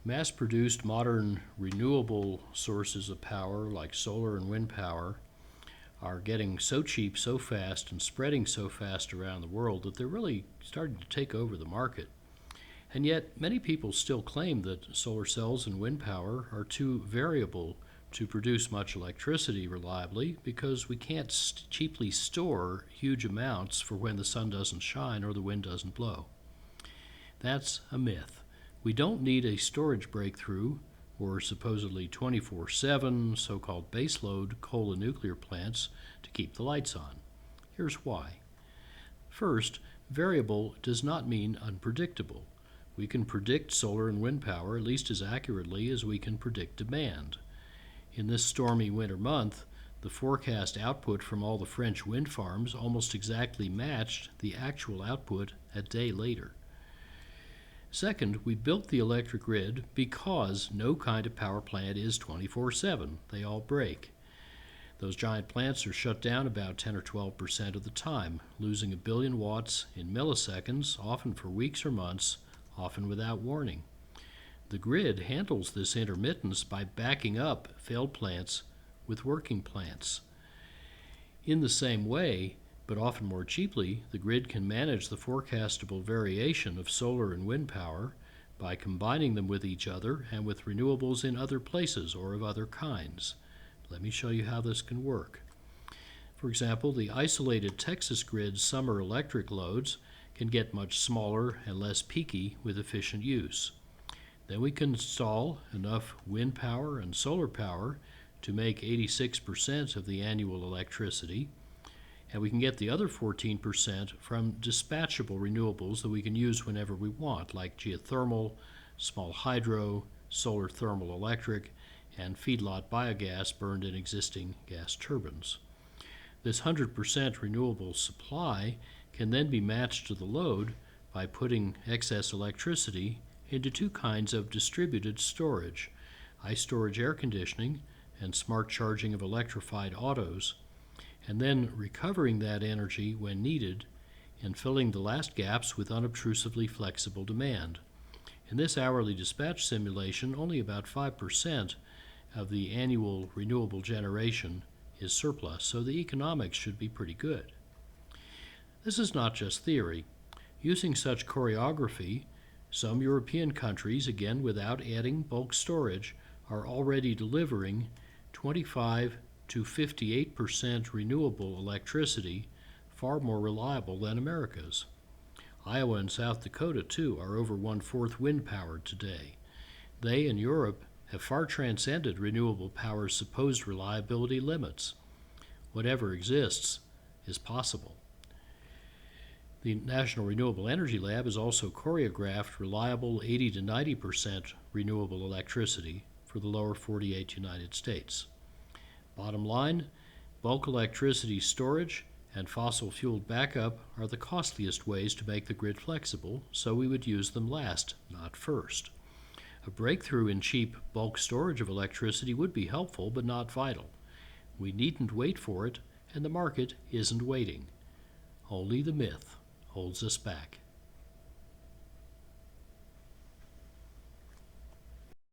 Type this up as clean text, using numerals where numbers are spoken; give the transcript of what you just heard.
Mass-produced modern renewable sources of power like solar and wind power are getting so cheap so fast and spreading so fast around the world that they're really starting to take over the market. And yet many people still claim that solar cells and wind power are too variable to produce much electricity reliably because we can't cheaply store huge amounts for when the sun doesn't shine or the wind doesn't blow. That's a myth. We don't need a storage breakthrough or supposedly 24/7 so-called baseload coal and nuclear plants to keep the lights on. Here's why. First, variable does not mean unpredictable. We can predict solar and wind power at least as accurately as we can predict demand. In this stormy winter month, the forecast output from all the French wind farms almost exactly matched the actual output a day later. Second, we built the electric grid because no kind of power plant is 24/7. They all break. Those giant plants are shut down about 10 or 12% of the time, losing 1 billion watts in milliseconds, often for weeks or months, often without warning. The grid handles this intermittence by backing up failed plants with working plants. In the same way, but often more cheaply, the grid can manage the forecastable variation of solar and wind power by combining them with each other and with renewables in other places or of other kinds. Let me show you how this can work. For example, the isolated Texas grid's summer electric loads can get much smaller and less peaky with efficient use. Then we can install enough wind power and solar power to make 86% of the annual electricity, and we can get the other 14% from dispatchable renewables that we can use whenever we want, like geothermal, small hydro, solar thermal electric, and feedlot biogas burned in existing gas turbines. This 100% renewable supply can then be matched to the load by putting excess electricity into two kinds of distributed storage: iStorage air conditioning and smart charging of electrified autos, and then recovering that energy when needed and filling the last gaps with unobtrusively flexible demand. In this hourly dispatch simulation, only about 5% of the annual renewable generation is surplus, so the economics should be pretty good. This is not just theory. Using such choreography, some European countries, again without adding bulk storage, are already delivering 25 to 58% renewable electricity, far more reliable than America's. Iowa and South Dakota, too, are over 1/4 wind powered today. They and Europe have far transcended renewable power's supposed reliability limits. Whatever exists is possible. The National Renewable Energy Lab has also choreographed reliable 80 to 90% renewable electricity for the lower 48 United States. Bottom line, bulk electricity storage and fossil-fueled backup are the costliest ways to make the grid flexible, so we would use them last, not first. A breakthrough in cheap bulk storage of electricity would be helpful, but not vital. We needn't wait for it, and the market isn't waiting. Only the myth holds us back.